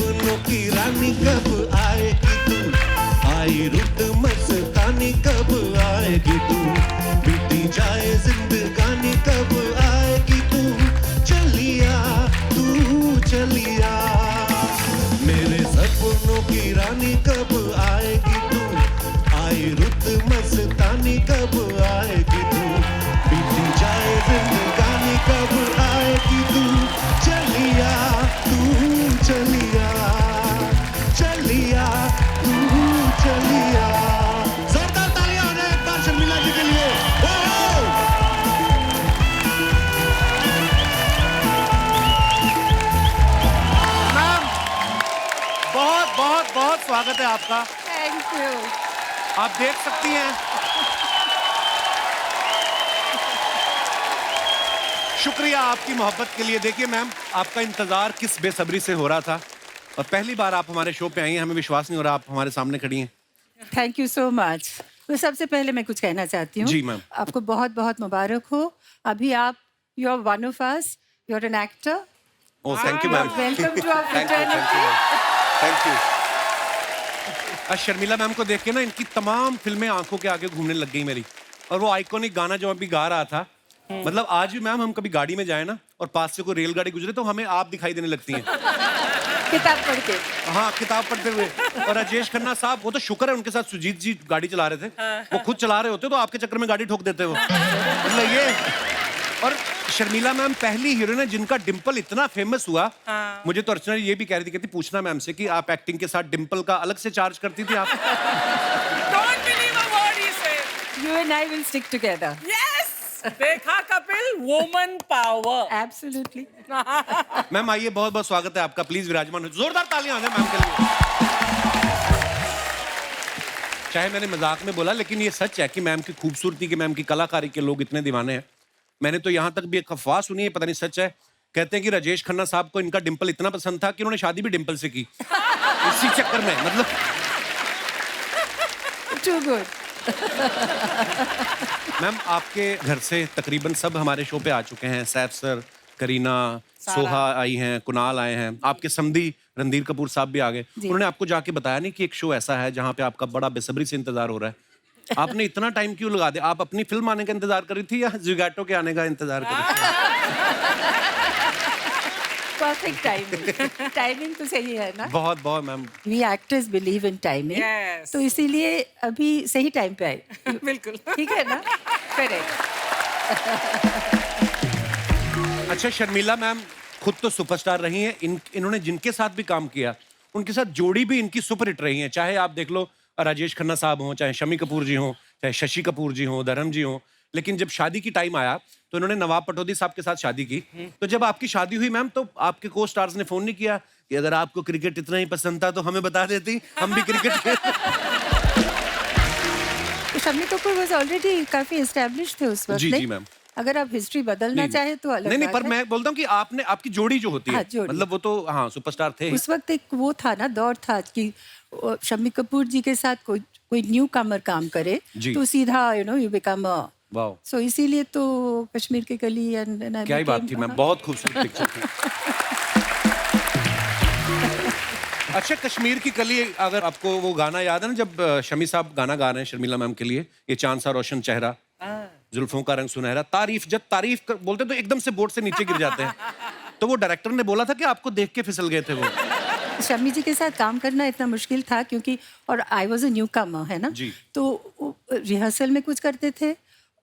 सपनों की रानी कब आएगी तू, आई रुत मस्तानी कब आएगी तू, बीती जाए जिंदगानी कब आएगी तू, चलिया तू चलिया, मेरे सपनों की रानी कब आएगी तू, आई रुत मस्तानी कब आएगी तू, बीती जाए जिंदगानी कब आएगी तू, चलिया तू चलिया, चलिया तू चलिया। जोरदार तालियां हो जाए एक बार शर्मिला जी के लिए। मैम बहुत बहुत बहुत स्वागत है आपका। Thank you. आप देख सकती हैं शुक्रिया आपकी मोहब्बत के लिए। देखिए मैम, आपका इंतजार किस बेसब्री से हो रहा था और पहली बार आप हमारे शो पे आई हैं, हमें विश्वास नहीं हो रहा आप हमारे सामने खड़ी हैं। Thank you so much. तो सबसे पहले मैं कुछ कहना चाहती हूँ। जी मैम। आपको बहुत बहुत मुबारक हो। अभी आप you are one of us, you are an actor. Oh thank you ma'am. Welcome to our thank you fraternity. Thank you. आज शर्मिला मैम को देख के ना इनकी तमाम फिल्में आंखों के आगे घूमने लग गई मेरी, और वो आइकॉनिक गाना जो अभी गा रहा था, मतलब आज भी मैम हम कभी गाड़ी में जाए ना और पास से कोई रेलगाड़ी गुजरे तो हमें आप दिखाई देने लगती हैं। किताब पढ़ के। हाँ, किताब पढ़ते हुए। और राजेश खन्ना साहब, वो तो शुक्र है उनके साथ सुजीत जी गाड़ी चला रहे थे, वो खुद चला रहे होते तो आपके चक्कर में गाड़ी ठोक देते वो, मतलब ये। और शर्मिला मैम पहली हीरोइन है जिनका डिंपल इतना फेमस हुआ। मुझे तो अर्चना ये भी कह रही थी, कहती पूछना मैम से कि आप एक्टिंग के साथ डिंपल का अलग से चार्ज करती थी आप? Don't believe a word he said. You and I will stick together. Yes. देखा Kapil, woman power. Absolutely. Ma'am आइए, बहुत बहुत स्वागत है आपका, प्लीज विराजमान हो। जोरदार तालियां हो जाए मैम के लिए। चाहे मैंने मजाक में बोला, लेकिन ये सच है कि मैम की खूबसूरती के, मैम की कलाकारी के लोग इतने दीवाने हैं। मैंने तो यहाँ तक भी एक अफवाह सुनी है, पता नहीं सच है, कहते हैं कि राजेश खन्ना साहब को इनका डिंपल इतना पसंद था कि उन्होंने शादी भी डिंपल से की इसी चक्कर में, मतलब। Too good. मैम आपके घर से तकरीबन सब हमारे शो पे आ चुके हैं। सैफ सर, करीना, सोहा आई हैं, कुणाल आए हैं, आपके समधी रणधीर कपूर साहब भी आ गए। उन्होंने आपको जाके बताया नहीं कि एक शो ऐसा है जहाँ पे आपका बड़ा बेसब्री से इंतजार हो रहा है? आपने इतना टाइम क्यों लगा दिया? आप अपनी फिल्म आने का इंतजार कर रही थी या ज़ुगैटो के आने का इंतजार कर रही थी? Perfect timing. टाइमिंग तो सही है ना? बहुत बहुत ma'am. We actors believe in timing. Yes. तो इसीलिए अभी सही टाइम पे आए। बिल्कुल। ठीक है ना? करेक्ट। अच्छा शर्मिला मैम खुद तो सुपरस्टार रही हैं, इन्होंने जिनके साथ भी काम किया उनके साथ जोड़ी भी इनकी सुपर हिट रही है। चाहे आप देख लो राजेश खन्ना साहब हों, चाहे शमी कपूर जी हों, चाहे शशि कपूर जी हों, धर्म जी हों, लेकिन जब शादी की टाइम आया तो इन्होंने नवाब पटौदी साहब के साथ शादी की। तो जब आपकी शादी हुई मैम, तो आपके को स्टार्स ने फोन नहीं किया कि अगर आपको क्रिकेट इतना ही पसंद था तो हमें बता देती, हम भी क्रिकेट खेलते। शम्मी कपूर वाज ऑलरेडी काफी एस्टैब्लिश्ड थे उस वक्त। जी नहीं? जी मैम। अगर आप हिस्ट्री बदलना चाहे तो अलग नहीं नहीं, बात पर है। मैं बोलता हूँ कि आपने, आपकी जोड़ी जो होती है, हाँ, जोड़ी। मतलब वो तो हाँ सुपरस्टार थे। उस वक्त एक वो था ना, दौर था कि शम्मी कपूर जी के साथ कोई न्यू कमर काम करे जी। तो सीधा यू बिकम वाह, सो इसीलिए तो कश्मीर की कली एंड क्या ही बात थी मैम, बहुत खूबसूरत पिक्चर थी। अच्छा कश्मीर की कली, अगर आपको वो गाना याद है ना जब शमी साहब गाना गा रहे हैं शर्मिला मैम के लिए, ये चांद सा रोशन चेहरा, जुल्फों का रंग सुनहरा, तारीफ, जब तारीफ बोलते तो एकदम से बोर्ड से नीचे गिर जाते हैं। तो वो डायरेक्टर ने बोला था कि आपको देख के फिसल गए थे वो। शम्मी जी के साथ काम करना इतना मुश्किल था क्योंकि, और आई वॉज अ न्यू कमर, है ना जी। तो रिहर्सल में कुछ करते थे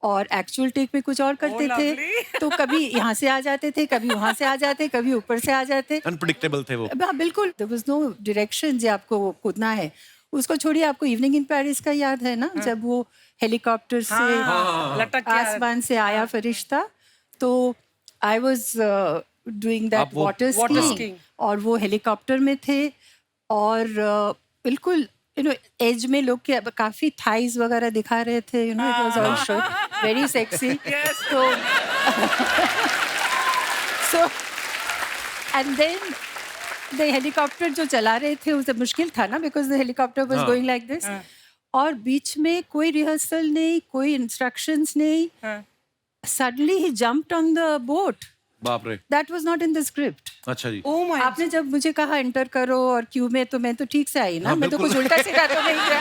और एक्चुअल टेक में कुछ और करते थे। तो कभी यहाँ से आ जाते थे, कभी वहाँ से आ जाते, कभी ऊपर से आ जाते। अनप्रेडिक्टेबल थे वो। हाँ बिल्कुल, देयर वाज नो डायरेक्शन जो आपको कूदना है। उसको छोड़िए, आपको इवनिंग इन पेरिस का याद है ना, जब वो हेलीकॉप्टर से लटक के आसमान से आया फरिश्ता, तो आई वाज डूइंग दैट आप वो वाटर water स्कीइंग, skiing। और वो हेलीकॉप्टर में थे और बिल्कुल एज में लोग के काफी थाइज वगैरह दिखा रहे थे, it was all show very sexy. So and then the helicopter जो चला रहे थे उसे मुश्किल था ना, because the helicopter was going like this, और बीच में कोई रिहर्सल नहीं, कोई इंस्ट्रक्शंस नहीं, सडनली ही जंप्ड ऑन द बोट बाप रे। That was not in the script. अच्छा जी। Oh my आपने जब मुझे कहा एंटर करो और क्यू में, तो मैं तो ठीक से आई ना, हाँ, मैं तो बिल्कुल। कुछ उल्टा सीधा तो नहीं किया।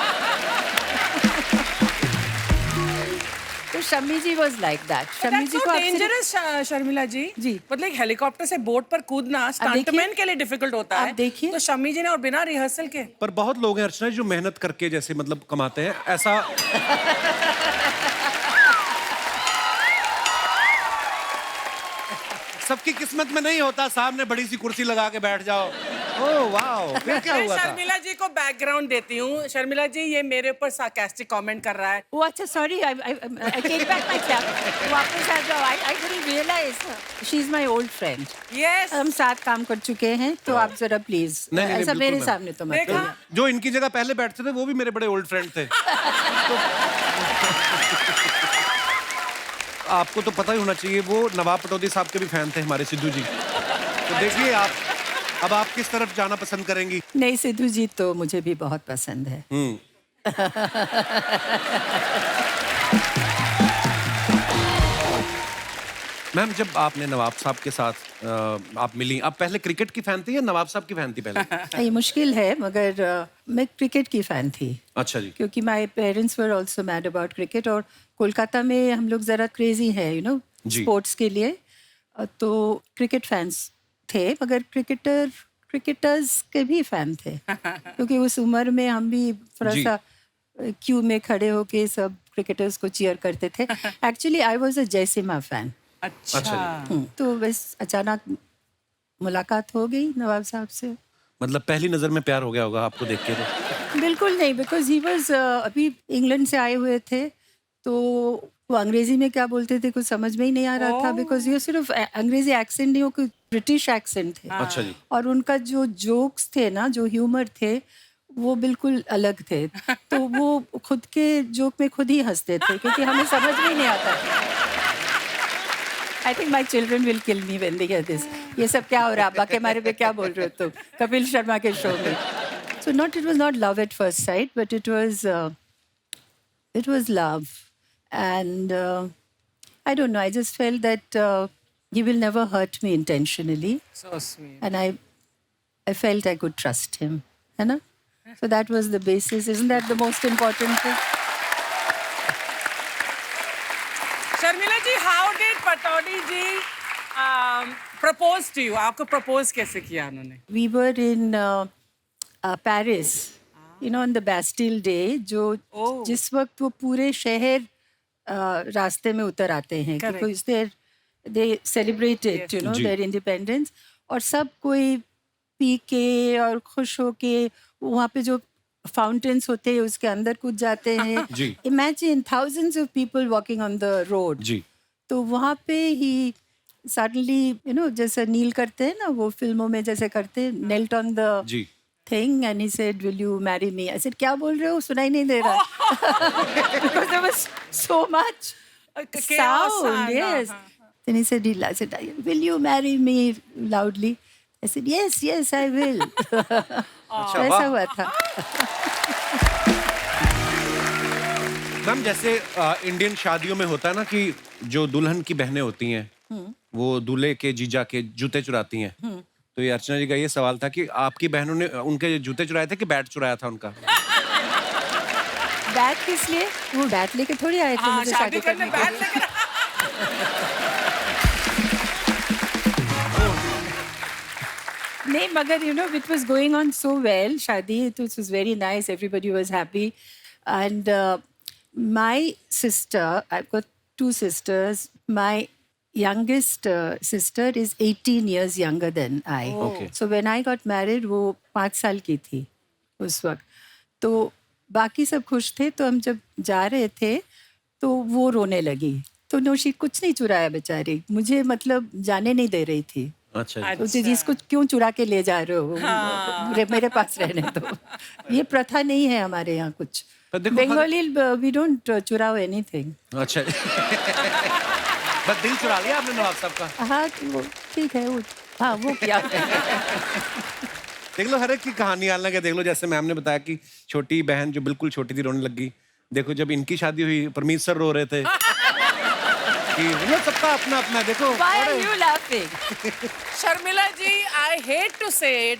तो Shammi ji was like that. Shammi That's ji so को आपसे dangerous, शर्मिला जी। जी। मतलब एक हेलीकॉप्टर से बोट पर कूदना स्टंटमैन के लिए डिफिकल्ट होता आप है। देखिए। तो शम्मी जी ने और बिना रिहर्सल के। पर बहुत लोग हैं अर्चना जो मेहनत करके जैसे मतलब कमाते हैं, ऐसा सबकी किस्मत में नहीं होता। सामने बड़ी सी कुर्सी लगा के बैठ जाओ। ओह वाओ, फिर क्या मैं हुआ था? शर्मिला जी को बैकग्राउंड देती हूँ। शर्मिला जी, ये मेरे ऊपर सार्कास्टिक कमेंट कर रहा है। वो अच्छा sorry, I take back my clap. वापस आ जाओ। I didn't realise she is my old friend. Yes. हम साथ काम कर चुके हैं, तो आप जरा प्लीज नहीं, नहीं, ऐसा बिल्कुल मेरे मैम। सामने तो मत देखा? करिए। जो इनकी जगह पहले बैठते थे वो भी मेरे बड़े ओल्ड फ्रेंड थे। आपको तो पता ही होना चाहिए, वो नवाब पटौदी साहब के भी फैन थे हमारे, सिद्धू जी। तो देखिए आप, अब आप किस तरफ जाना पसंद करेंगी? नहीं, सिद्धू जी तो मुझे भी बहुत पसंद है। मैम, जब आपने नवाब साहब के साथ आप मिली, आप पहले क्रिकेट की फैन थी या नवाब साहब की फैन थी पहले? ये मुश्किल है, मगर मैं क्रिकेट की फैन थी, अच्छा जी। क्योंकि my parents were also mad about cricket, और कोलकाता में हम लोग ज़रा क्रेजी है, यू नो, जी। स्पोर्ट्स के लिए। तो क्रिकेट फैंस थे, मगर क्रिकेटर्स के भी फैन थे, क्योंकि उस उम्र में हम भी थोड़ा जी। सा क्यू में खड़े होके सब क्रिकेटर्स को चीयर करते थे। Actually I was a Jaisimha fan. अच्छा। अच्छा तो बस अचानक मुलाकात हो गई नवाब साहब से। मतलब पहली नजर में प्यार हो गया होगा आपको देख के तो? बिल्कुल नहीं, बिकॉज ही वाज अभी इंग्लैंड से आए हुए थे, तो वो अंग्रेजी में क्या बोलते थे कुछ समझ में ही नहीं आ रहा था, बिकॉज ये सिर्फ अंग्रेजी एक्सेंट नहीं, वो कोई ब्रिटिश एक्सेंट थे। अच्छा जी। और उनका जो जोक्स थे ना, जो ह्यूमर थे, वो बिल्कुल अलग थे। तो वो खुद के जोक में खुद ही हंसते थे, क्योंकि हमें समझ में ही नहीं आता। I think my children will kill me when they hear this. ये सब क्या हो रहा है, अब्बा के बारे में क्या बोल रहे हो तुम कपिल शर्मा के शो में? So not, it was not love at first sight, but it was love, and I don't know, I just felt that he will never hurt me intentionally, So sweet. and I felt I could trust him, है ना? So that was the basis. Isn't that the most important thing? Sharmila ji, how did Pataudi ji propose to you? आपको propose कैसे किया उन्होंने? We were in Paris, you know, on the Bastille Day, जो Oh. जिस वक्त वो पूरे शहर रास्ते में उतर आते हैं, Correct. because they celebrated, Yes. you know, ji. their independence, और सब कोई पी के और खुश होके वहाँ पे जो फाउंटेन्स होते हैं उसके अंदर कूद जाते हैं। जी। Imagine thousands of people walking on the road. जी। तो वहाँ पे ही सडनली, यू नो, जैसे नील करते हैं ना, वो फिल्मों में जैसे करते हैं, knelt on the ji. thing and he said, will you marry me? I said, क्या बोल रहे हो, सुनाई नहीं दे रहा। Because there was so much Chaos, sound, yes. Then he said, I said, will you marry me loudly? I said, yes, I will. तो ऐसा हुआ था। मैम, जैसे इंडियन शादियों में होता है ना कि जो दुल्हन की बहनें होती हैं वो दूल्हे के जीजा के जूते चुराती हैं, तो ये अर्चना जी का ये सवाल था कि आपकी बहनों ने उनके जूते चुराए थे कि बैट चुराया था उनका? बैट किस लिए? वो बैट लेके थोड़ी आए थे हाँ, मुझे शादी करने के बैठ लिए। लेकर। नहीं, मगर you know, it was going on so well, शादी, it was very nice, everybody was happy, and my sister, I've got two sisters, my youngest sister is 18 years younger than I. Okay. So when I got married, वो 5 साल की थी उस वक्त, तो बाकी सब खुश थे, तो हम जब जा रहे थे तो वो रोने लगी, तो नौशी कुछ नहीं चुराया बेचारी, मुझे मतलब जाने नहीं दे रही थी। अच्छा जी। तो जिसको क्यों चुरा के ले जा रहे हो, मेरे पास रहने दो। ये प्रथा नहीं है हमारे यहाँ कुछ। पर देखो, बंगाली वी डोंट चुराओ एनीथिंग। अच्छा। बस दिल चुरा लिया आपने नवाब साहब का? हाँ, वो ठीक है, वो हाँ वो क्या। देख लो, हर एक की कहानी अलग है। देख लो, जैसे मैम ने बताया कि छोटी बहन जो बिल्कुल छोटी थी रोने लगी। देखो, जब इनकी शादी हुई परमीत सर रो रहे थे। कि मतलब सबका अपना अपना देखो। Why are you laughing? Sharmila ji, I hate to say it,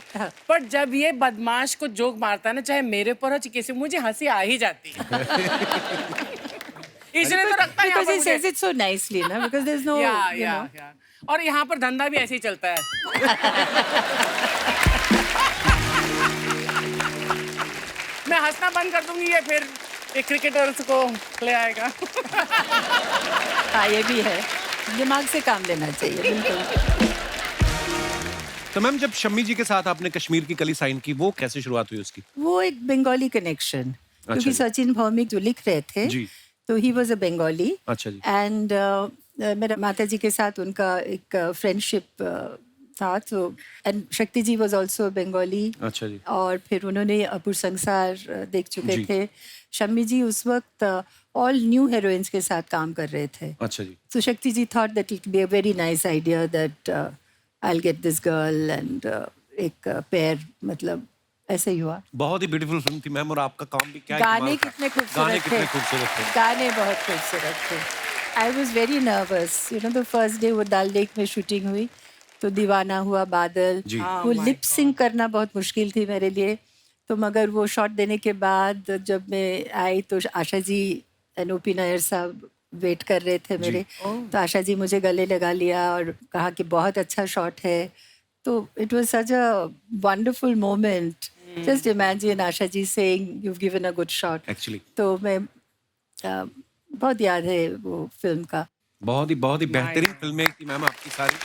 पर जब ये बदमाश को जोक मारता है ना, चाहे मेरे पर हो चाहे किसी, मुझे हंसी आ ही जाती है। इसलिए तो रखता है यहाँ Because पर he मुझे। says it so nicely, na? Because there's no, या you know. या और यहाँ पर धंधा भी ऐसे ही चलता है। मैं हंसना बंद कर दूंगी, ये फिर एक क्रिकेटर्स को ले आएगा। हाँ, ये भी है। दिमाग से काम लेना चाहिए, बिल्कुल। तो मैम जब शम्मी जी के साथ आपने कश्मीर की कली साइन की, वो कैसे शुरुआत हुई उसकी? वो एक बंगाली कनेक्शन, क्योंकि जी। सचिन भौमिक जो लिख रहे थे, जी। तो ही वॉज अ बंगाली। अच्छा जी। एंड मेरा माता जी के साथ उनका एक फ्रेंडशिप था, तो एंड शक्ति जी वॉज ऑल्सो बंगाली। अच्छा जी। और फिर उन्होंने अपूर संसार देख चुके जी। थे। शम्मी जी उस वक्त ऑल न्यू हीरोइंस के साथ काम कर रहे थे। अच्छा जी। So Shakti ji thought that it would be a very nice idea that I'll get this girl and एक pair, मतलब ऐसे ही हुआ। बहुत ही ब्यूटीफुल फिल्म थी मैम, और आपका काम भी क्या गाने कमाल था। कितने गाने खूबसूरत कितने थे। खूबसूरत थे। गाने बहुत खूबसूरत थे। I was very nervous. You know, the first day वो दाल लेक में शूटिंग हुई, तो दीवाना हुआ बादल, जी। वो Oh my लिप सिंक करना बहुत मुश्किल थी मेरे लिए। तो मगर वो शॉट देने के बाद जब मैं आई, तो आशा जी एंड ओपी नायर साहब वेट कर रहे थे मेरे। तो आशा जी मुझे गले लगा लिया और कहा कि बहुत अच्छा शॉट है। तो it was such a wonderful moment. Just imagine Asha ji saying you given a good shot. Actually तो मैं बहुत याद है वो फिल्म का। बहुत ही बेहतरीन फिल्में थी मैम आपकी सारी।